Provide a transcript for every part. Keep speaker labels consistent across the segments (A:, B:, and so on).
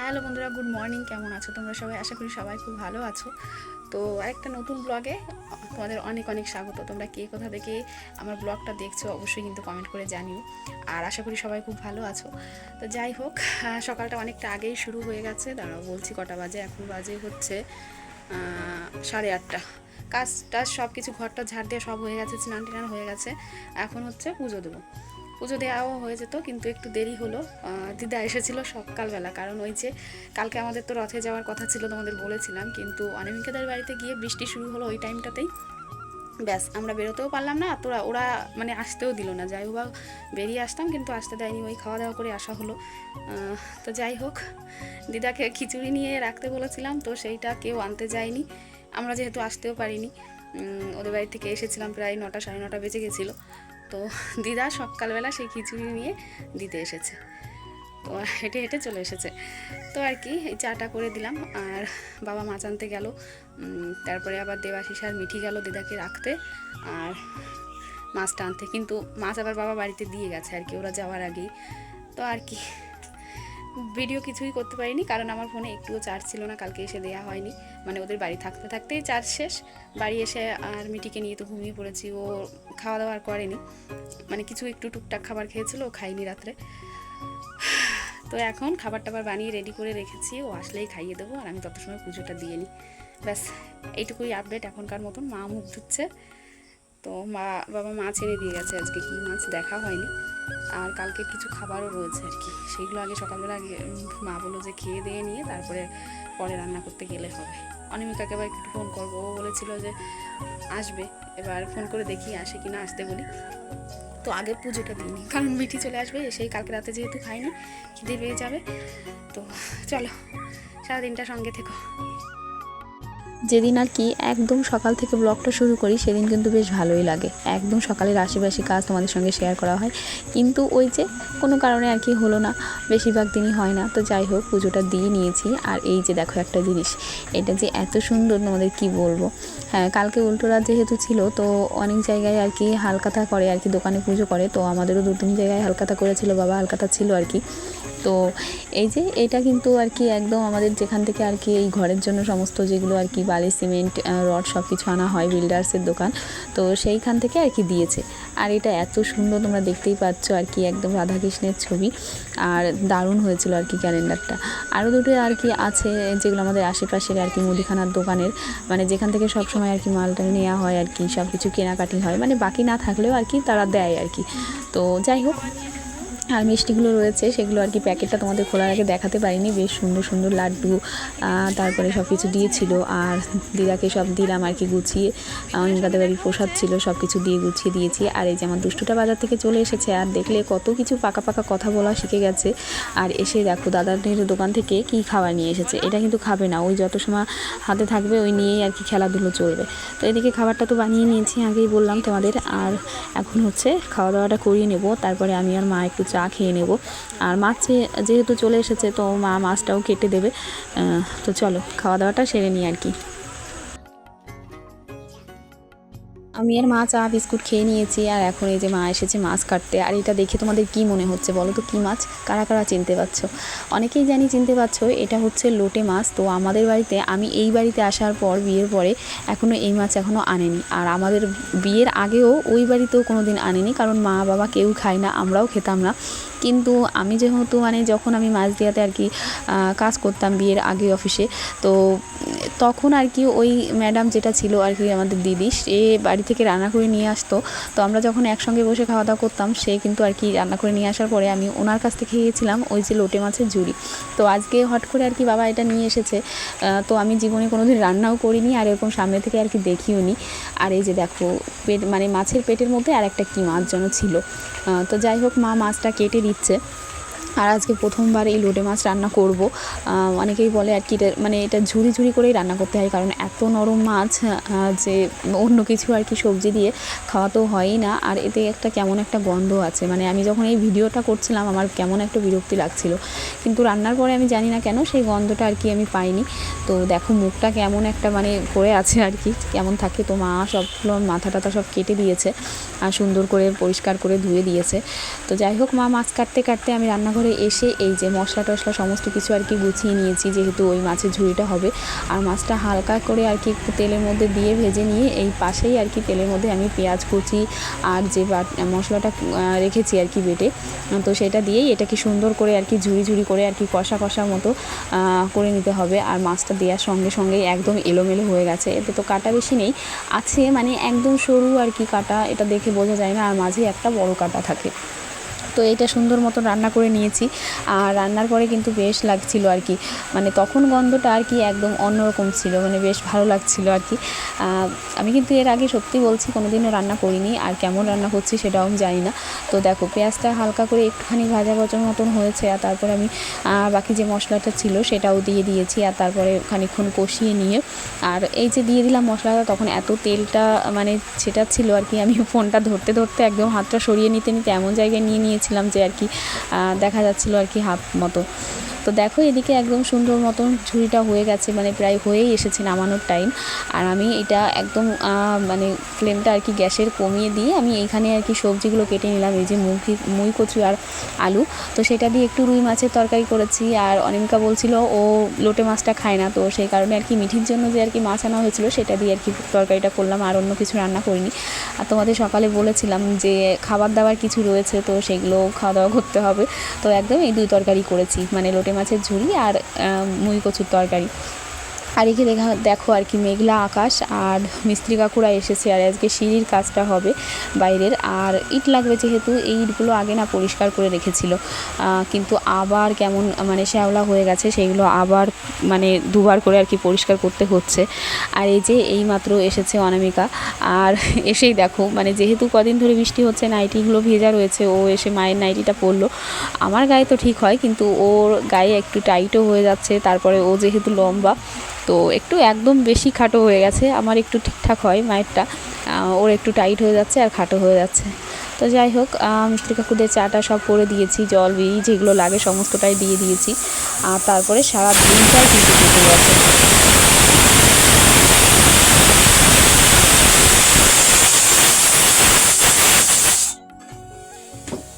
A: Hello বন্ধুরা, good morning. কেমন আছো তোমরা সবাই? আশা করি সবাই খুব ভালো আছো। তো আরেকটা নতুন ব্লগে তোমাদের অনেক অনেক স্বাগত। তোমরা কে কোথা থেকে আমার ব্লগটা দেখছো অবশ্যই কিন্তু কমেন্ট করে জানিও। আর আশা করি সবাই খুব ভালো আছো। তো যাই হোক, সকালটা অনেকটা আগেই শুরু হয়ে গেছে। দাঁড়াও বলছি কটা বাজে। এখন বাজে হচ্ছে 8:30। কাজ টাজ সব কিছু, ঘরটা ঝাড় দিয়ে সব হয়ে গেছে, স্নান টান হয়ে গেছে। এখন হচ্ছে পুজো দেবো। পুজো দেওয়াও হয়ে যেত, কিন্তু একটু দেরি হলো। দিদা এসেছিল সকালবেলা, কারণ ওই যে কালকে আমাদের তো রথে যাওয়ার কথা ছিল, তোমাদের বলেছিলাম, কিন্তু অনামিকাদের বাড়িতে গিয়ে বৃষ্টি শুরু হলো ওই টাইমটাতেই। ব্যাস, আমরা বেরোতেও পারলাম না, তোরা ওরা মানে আসতেও দিল না। যাই হোক, বেরিয়ে আসতাম কিন্তু আসতে দেয়নি, ওই খাওয়া দাওয়া করে আসা হলো। তো যাই হোক, দিদাকে খিচুড়ি নিয়ে রাখতে বলেছিলাম, তো সেইটা কেউ আনতে যায়নি। আমরা যেহেতু আসতেও পারিনি, ওদের বাড়ি থেকে এসেছিলাম প্রায় 9টা, 9:30 বেজে গেছিলো। তো দিদা সকালবেলা সেই খিচুড়ি নিয়ে দিতে এসেছে, তো হেঁটে হেঁটে চলে এসেছে। তো আর কি, এই চাটা করে দিলাম। আর বাবা মাছ আনতে গেল, তারপরে আবার দেবাশিস আর মিঠি গেল দিদাকে রাখতে আর মাছটা আনতে। কিন্তু মাছ আবার বাবা বাড়িতে দিয়ে গেছে আর কি, ওরা যাওয়ার আগেই। তো আর কি, ভিডিও কিছুই করতে পারিনি, কারণ আমার ফোনে একটুও চার্জ ছিল না, কালকে এসে দেওয়া হয়নি। মানে ওদের বাড়ি থাকতে থাকতেই চার্জ শেষ। বাড়ি এসে আর মিটিকে নিয়ে তো ঘুমিয়ে পড়েছি, ও খাওয়া দাওয়া করেনি, মানে কিছু একটু টুকটাক খাবার খেয়েছিল, ও খাইনি রাত্রে। তো এখন খাবার টাবার বানিয়ে রেডি করে রেখেছি, ও আসলেই খাইয়ে দেবো, আর আমি তত সময় পুজোটা দিয়ে নিই। ব্যাস, এইটুকুই আপডেট এখনকার মতন। মা মুখ ধুচ্ছে, তো বাবা মাছ এনে দিয়ে গেছে, আজকে কী মাছ দেখা হয়নি। আর কালকে কিছু খাবারও রয়েছে আর কি, সেইগুলো আগে সকালবেলা আগে মা বললো যে খেয়ে দিয়ে নিয়ে তারপরে পরে রান্না করতে গেলে হবে। অনিমিকাকে এবার একটু ফোন করবো, ও বলেছিল যে আসবে, এবার ফোন করে দেখি আসে কি না, আসতে বলি। তো আগে পুজোটা দিইনি, কারণ মিঠি চলে আসবে, সেই কালকে রাতে যেহেতু খাইনি, খিদে পেয়ে যাবে। তো চলো, সারাদিনটা সঙ্গে থেকো।
B: যেদিন আর কি একদম সকাল থেকে ব্লগটা শুরু করি সেদিন কিন্তু বেশ ভালোই লাগে। একদম সকালের আশেপাশে কাজ তোমাদের সঙ্গে শেয়ার করা হয়, কিন্তু ওই যে কোনো কারণে আর কি হলো না, বেশিরভাগ দিনই হয় না। তো যাই হোক, পুজোটা দিয়ে নিয়েছি। আর এই যে দেখো একটা জিনিস, এটা যে এত সুন্দর তোমাদের কি বলবো। হ্যাঁ, কালকে উল্টো রাত যেহেতু ছিল, তো অনেক জায়গায় আর কি হালকাতা করে আর কি, দোকানে পুজো করে। তো আমাদেরও 2-3 জায়গায় হালকাতা করেছিল, বাবা হালকাতা ছিল আর কি। তো এই যে এটা কিন্তু আর কি একদম আমাদের যেখান থেকে আর কি এই ঘরের জন্য সমস্ত যেগুলো আর কি বালি, সিমেন্ট, রড সব কিছু আনা হয়, বিল্ডার্সের দোকান, তো সেইখান থেকে আর কি দিয়েছে। আর এটা এত সুন্দর, তোমরা দেখতেই পাচ্ছ আর কি, একদম রাধাকৃষ্ণের ছবি। আর দারুণ হয়েছিল আর কি ক্যালেন্ডারটা। আরও দুটো আর কি আছে, যেগুলো আমাদের আশেপাশের আর কি মুদিখানার দোকানের, মানে যেখান থেকে সব সময় আর কি মালটা নেওয়া হয় আর কি, সব কিছু কেনাকাটি হয়, মানে বাকি না থাকলেও আর কি তারা দেয় আর কি। তো যাই হোক, আর মিষ্টিগুলো রয়েছে, সেগুলো আর কি প্যাকেটটা তোমাদের খোলার আগে দেখাতে পারিনি। বেশ সুন্দর সুন্দর লাড্ডু, তারপরে সব কিছু দিয়েছিল। আর দিদাকে সব দিলাম আর কি গুছিয়ে, অনিকাদের বাড়ির প্রসাদ ছিল, সব কিছু দিয়ে গুছিয়ে দিয়েছি। আর এই যে আমার দুষ্টুটা বাজার থেকে চলে এসেছে, আর দেখলে কত কিছু পাকা পাকা কথা বলা শিখে গেছে। আর এসে দেখো দাদাদের দোকান থেকে কি খাবার নিয়ে এসেছে। এটা কিন্তু খাবে না, ওই যত সময় হাতে থাকবে ওই নিয়েই আর কি খেলাধুলো চলবে। তো এদিকে খাবারটা তো বানিয়ে নিয়েছি, আগেই বললাম তোমাদের। আর এখন হচ্ছে খাওয়া দাওয়াটা করিয়ে নেব, তারপরে আমি আর মা একটু চা খেয়ে নেব। আর মাছ যেহেতু চলে এসেছে, তো মা মাছটাও কেটে দেবে। তো চলো খাওয়া দাওয়াটা সেরে নিই আর কি। আমি আর মা চা বিস্কুট খেয়ে নিয়েছি, আর এখন এই যে মা এসেছে মাছ কাটতে। আর এটা দেখে তোমাদের কি মনে হচ্ছে বলো তো, কী মাছ? কারা কারা চিনতে পারছো? অনেকেই জানি চিনতে পারছো, এটা হচ্ছে লোটে মাছ। তো আমাদের বাড়িতে, আমি এই বাড়িতে আসার পর, বিয়ের পরে এখনও এই মাছ এখনও আনেনি। আর আমাদের বিয়ের আগেও ওই বাড়িতেও কোনো দিন আনেনি, কারণ মা বাবা কেউ খায় না, আমরাও খেতাম না। কিন্তু আমি যেহেতু মানে যখন আমি মাঝদিয়াতে আর কি কাজ করতাম বিয়ের আগে অফিসে, তো তখন আর কি ওই ম্যাডাম যেটা ছিল আর কি আমাদের দিদি, সে বাড়ি থেকে রান্না করে নিয়ে আসতো। তো আমরা যখন একসঙ্গে বসে খাওয়া দাওয়া করতাম, সে কিন্তু আর কি রান্না করে নিয়ে আসার পরে আমি ওনার কাছ থেকে খেয়েছিলাম ওই যে লোটে মাছের ঝুড়ি। তো আজকে হট করে আর কি বাবা এটা নিয়ে এসেছে। তো আমি জীবনে কোনো দিন রান্নাও করিনি, আর এরকম সামনে থেকে আর কি দেখিও নি। আর এই যে দেখো, পেট মানে মাছের পেটের মধ্যে আর একটা কী মাছ যেন ছিল। তো যাই হোক, মা মাছটা কেটে দিচ্ছে। আর আজকে প্রথমবার এই লোটে মাছ রান্না করব। অনেকেই বলে আর কি মানে এটা ঝুরি ঝুরি করেই রান্না করতে হয়, কারণ এত নরম মাছ যে অন্য কিছু আর কি সবজি দিয়ে খাওয়া তো হয়ই না। আর এতে একটা কেমন একটা গন্ধ আছে, মানে আমি যখন এই ভিডিওটা করছিলাম আমার কেমন একটা বিরক্তি লাগছিল, কিন্তু রান্নার পরে আমি জানি না কেন সেই গন্ধটা আর কি আমি পাইনি। তো দেখো মুখটা কেমন একটা মানে পড়ে আছে আর কি, কেমন থাকে। তো মা সবগুলো মাথা টাথা সব কেটে দিয়েছে। সুন্দর করে পরিষ্কার করে ধুয়ে দিয়েছে। তো যাই হোক, মা মাছ কাটতে কাটতে আমি রান্নাঘরে এসে এই যে মশলা টশলা সমস্ত কিছু আর কি গুছিয়ে নিয়েছি, যেহেতু ওই মাছের ঝুড়িটা হবে। আর মাছটা হালকা করে আর কি একটু তেলের মধ্যে দিয়ে ভেজে নিয়ে এই পাশেই আর কি তেলের মধ্যে আমি পেঁয়াজ কুচি আর যে মশলাটা রেখেছি আর কি বেটে, তো সেটা দিয়েই এটাকে সুন্দর করে আর কি ঝুড়ি ঝুড়ি করে আর কি কষা কষা মতো করে নিতে হবে। আর মাছটা দেওয়ার সঙ্গে সঙ্গেই একদম এলোমেলো হয়ে গেছে, এতে তো কাটা বেশি নেই, আছে মানে একদম সরু আর কি কাটা, এটা দেখে বোঝা যায় না, আর মাঝে একটা বড় কাটা থাকে। তো এটা সুন্দর মতন রান্না করে নিয়েছি। আর রান্নার পরে কিন্তু বেশ লাগছিল আর কি, মানে তখন গন্ধটা আর কি একদম অন্যরকম ছিল, মানে বেশ ভালো লাগছিল আর কি। আমি কিন্তু এর আগে সত্যি বলছি কোনোদিনও রান্না করিনি, আর কেমন রান্না করছি সেটাও আমি জানি না। তো দেখো, পেঁয়াজটা হালকা করে একটুখানি ভাজা ভাজার মতন হয়েছে, আর তারপরে আমি বাকি যে মশলাটা ছিল সেটাও দিয়ে দিয়েছি, আর তারপরে খানিকক্ষণ কষিয়ে নিয়ে আর এই যে দিয়ে দিলাম মশলাটা, তখন এত তেলটা মানে সেটা ছিল আর কি, আমি ফোনটা ধরতে ধরতে একদম হাতটা সরিয়ে নিতে নিতে এমন জায়গায় নিয়ে নিয়েছিলাম যে আর কি দেখা যাচ্ছিলো আর কি হাফ মতো। তো দেখো, এদিকে একদম সুন্দর মতন ঝুড়িটা হয়ে গেছে, মানে প্রায় হয়েই এসেছে নামানোর টাইম। আর আমি এটা একদম মানে ফ্লেমটা আর কি গ্যাসের কমিয়ে দিয়ে আমি এইখানে আর কি সবজিগুলো কেটে নিলাম, এই যে মুই কচু আর আলু, তো সেটা দিয়ে একটু রুই মাছের তরকারি করেছি। আর অনিমিকা বলছিল ও লোটে মাছটা খায় না, তো সেই কারণে আর কি মিঠির জন্য যে আর কি মাছ আনা হয়েছিল সেটা দিয়ে আর কি তরকারিটা করলাম, আর অন্য কিছু রান্না করিনি। আর তোমাদের সকালে বলেছিলাম যে খাবার দাবার কিছু রয়েছে, তো সেগুলো খাওয়া দাওয়া করতে হবে, তো একদম এই দুই তরকারি করেছি, মানে লোটে মাছের ঝুড়ি আর মুই কচুর তরকারি। আর এখানে দেখো আর কি মেঘলা আকাশ, আর মিস্ত্রি কাকুরা এসেছে, আর আজকে সিঁড়ির কাজটা হবে বাইরের, আর ইট লাগবে যেহেতু এই ইটগুলো আগে না পরিষ্কার করে রেখেছিল, কিন্তু আবার কেমন মানে শ্যাওলা হয়ে গেছে, সেইগুলো আবার মানে দুবার করে আর কি পরিষ্কার করতে হচ্ছে। আর এই যে এই মাত্র এসেছে অনামিকা, আর এসেই দেখো মানে যেহেতু কদিন ধরে বৃষ্টি হচ্ছে, নাইটিগুলো ভেজা রয়েছে, ও এসে মায়ের নাইটিটা পরলো। আমার গায়ে তো ঠিক হয়, কিন্তু ওর গায়ে একটু টাইটও হয়ে যাচ্ছে, তারপরে ও যেহেতু লম্বা তো একটু একদম বেশি খাটো হয়ে গেছে, আমার একটু ঠিকঠাক হয় মায়েরটা, ওর একটু টাইট হয়ে যাচ্ছে আর খাটো হয়ে যাচ্ছে। তো যাই হোক, মিস্ত্রি কাকুদের চাটা সব করে দিয়েছি, জল বিড়ি যেগুলো লাগে সমস্তটাই দিয়ে দিয়েছি, আর তারপরে সারা দিনটাই কিন্তু কেটে গেছে।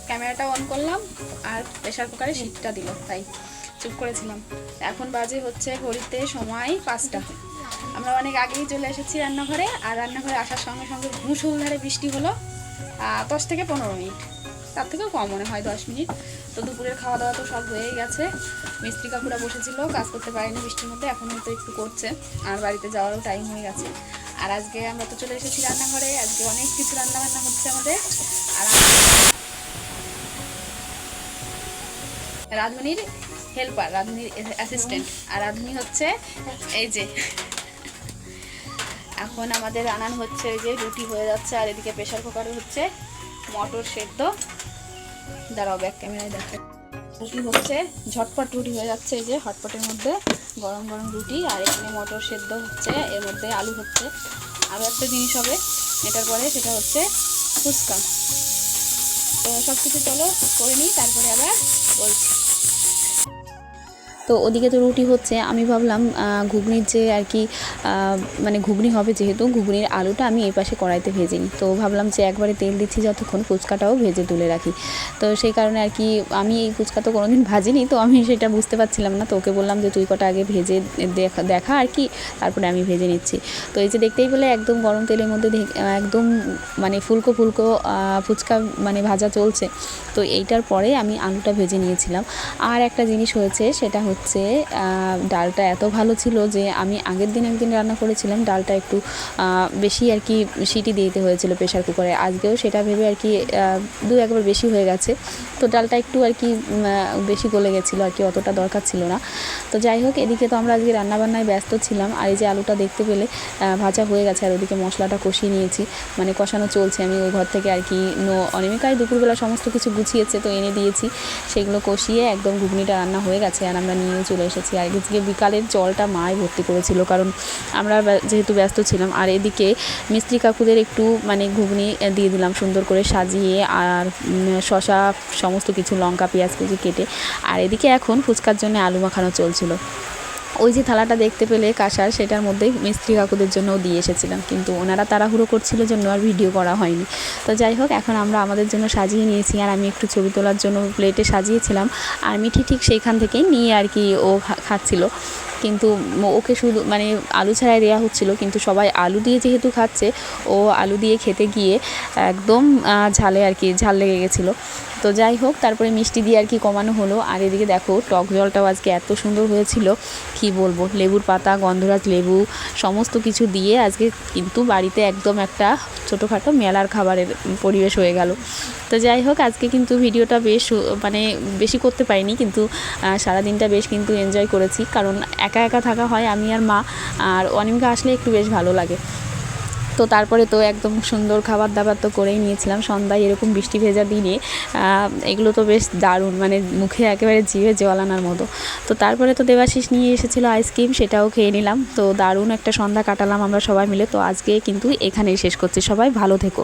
A: ক্যামেরাটা অন করলাম আর প্রেশার কুকারে সিটটা দিল, তাই চুপ করেছিলাম। এখন বাজে হচ্ছে ঘড়িতে সময় 5টা। আমরা অনেক আগেই চলে এসেছি রান্নাঘরে, আর রান্নাঘরে আসার সঙ্গে সঙ্গে মুষলধারে বৃষ্টি হলো 10 থেকে 15 মিনিট, তার থেকেও কম মনে হয় 10 মিনিট। তো দুপুরের খাওয়া দাওয়া তো সব হয়েই গেছে, মিস্ত্রি কাকুরা বসেছিল, কাজ করতে পারেনি বৃষ্টির মধ্যে, এখন হয়তো একটু করছে, আর বাড়িতে যাওয়ারও টাইম হয়ে গেছে। আর আজকে আমরা তো চলে এসেছি রান্নাঘরে, আজকে অনেক কিছু রান্না বান্না হচ্ছে আমাদের। আর রাঁধুনির হেল্পার, রাঁধুনির অ্যাসিস্ট্যান্ট, আর রাঁধুনি হচ্ছে এই যে। এখন আমাদের রান্নান হচ্ছে এই যে রুটি হয়ে যাচ্ছে, আর এদিকে প্রেশার কুকারে হচ্ছে মটর সেদ্ধ। দাঁড়াও ব্যাক ক্যামেরায় দেখো, রুটি হচ্ছে ঝটপট রুটি হয়ে যাচ্ছে, এই যে হটপটের মধ্যে গরম গরম রুটি, আর এখানে মটর সেদ্ধ হচ্ছে, এর মধ্যে আলু হচ্ছে, আরও একটা জিনিস হবে এটার পরে, সেটা হচ্ছে ফুচকা। তো সব কিছু চলো করে নিই, তারপরে আবার বলছি।
B: তো ওদিকে তো রুটি হচ্ছে, আমি ভাবলাম ঘুগনির যে আর কি মানে ঘুগনি হবে, যেহেতু ঘুগনির আলুটা আমি এই পাশে কড়াইতে ভেজে নিই, তো ভাবলাম যে একবারে তেল দিচ্ছি যতক্ষণ ফুচকাটাও ভেজে তুলে রাখি। তো সেই কারণে আর কি আমি এই ফুচকা তো কোনোদিন ভাজিনি, তো আমি সেটা বুঝতে পারছিলাম না, তো ওকে বললাম যে তুই কটা আগে ভেজে দেখা আর কি, তারপরে আমি ভেজে নিচ্ছি। তো এই যে দেখতেই পেলে একদম গরম তেলের মধ্যে একদম মানে ফুলকো ফুলকো ফুচকা মানে ভাজা চলছে। তো এইটার পরে আমি আলুটা ভেজে নিয়েছিলাম। আর একটা জিনিস হয়েছে, সেটা হচ্ছে ডালটা এত ভালো ছিল যে আমি আগের দিন একদিন রান্না করেছিলাম, ডালটা একটু বেশি আর কি সিটি দিতে হয়েছিল প্রেশার কুকারে, আজকেও সেটা ভেবে আর কি 2-1 বেশি হয়ে গেছে, তো ডালটা একটু আর কি বেশি গলে গেছিলো আর কি, অতটা দরকার ছিল না। তো যাই হোক, এদিকে তো আমরা আজকে রান্নাবান্নায় ব্যস্ত ছিলাম, আর এই যে আলুটা দেখতে পেলে ভাজা হয়ে গেছে, আর ওদিকে মশলাটা কষিয়ে নিয়েছি, মানে কষানো চলছে। আমি ওই ঘর থেকে আর কি অনিমিকায় দুপুরবেলা সমস্ত কিছু গুছিয়েছে, তো এনে দিয়েছি, সেগুলো কষিয়ে একদম ঘুগনিটা রান্না হয়ে গেছে, আর আমরা নিয়েও চলে এসেছি। আর এদিকে বিকালের জলটা মাই ভর্তি করেছিল, কারণ আমরা যেহেতু ব্যস্ত ছিলাম। আর এদিকে মিস্ত্রি কাকুদের একটু মানে ঘুগনি দিয়ে দিলাম সুন্দর করে সাজিয়ে, আর শশা সমস্ত কিছু লঙ্কা পেঁয়াজ কুচি কেটে। আর এদিকে এখন ফুচকার জন্য আলু মাখানো চলছিল। ওই যে থালাটা দেখতে পেলে কাঁসার, সেটার মধ্যে মিস্ত্রি কাকুদের জন্যও দিয়ে এসেছিলাম, কিন্তু ওনারা তাড়াহুড়ো করছিল জন্য আর ভিডিও করা হয়নি। তো যাই হোক, এখন আমরা আমাদের জন্য সাজিয়ে নিয়েছি, আর আমি একটু ছবি তোলার জন্য প্লেটে সাজিয়েছিলাম, আর মিঠি ঠিক সেইখান থেকেই নিয়ে আর কি ও খাচ্ছিল। কিন্তু ওকে শুধু মানে আলু ছাড়াই দেওয়া হচ্ছিলো, কিন্তু সবাই আলু দিয়ে যেহেতু খাচ্ছে, ও আলু দিয়ে খেতে গিয়ে একদম ঝালে আর কি ঝাল লেগে গেছিলো। তো যাই হোক, তারপরে মিষ্টি দিয়ে আর কি কমানো হলো। আর এদিকে দেখো টক জলটাও আজকে এত সুন্দর হয়েছিল, কি বলবো, লেবুর পাতা, গন্ধরাজ লেবু সমস্ত কিছু দিয়ে আজকে কিন্তু বাড়িতে একদম একটা ছোটোখাটো মেলার খাবারের পরিবেশ হয়ে গেল। তো যাই হোক, আজকে কিন্তু ভিডিওটা বেশ মানে বেশি করতে পারিনি, কিন্তু সারাদিনটা বেশ কিন্তু এনজয় করেছি, কারণ একা একা থাকা হয় আমি আর মা, আর অনিমিকা আসলে একটু বেশ ভালো লাগে। তো তারপরে তো একদম সুন্দর খাবার দাবার তো করেই নিয়েছিলাম। সন্ধ্যায় এরকম বৃষ্টি ভেজা দিনে এগুলো তো বেশ দারুণ, মানে মুখে একেবারে জিভে জল আনার মতো। তো তারপরে তো দেবাশিস নিয়ে এসেছিলো আইসক্রিম, সেটাও খেয়ে নিলাম। তো দারুণ একটা সন্ধ্যা কাটালাম আমরা সবাই মিলে। তো আজকে কিন্তু এখানেই শেষ করছি, সবাই ভালো থেকো।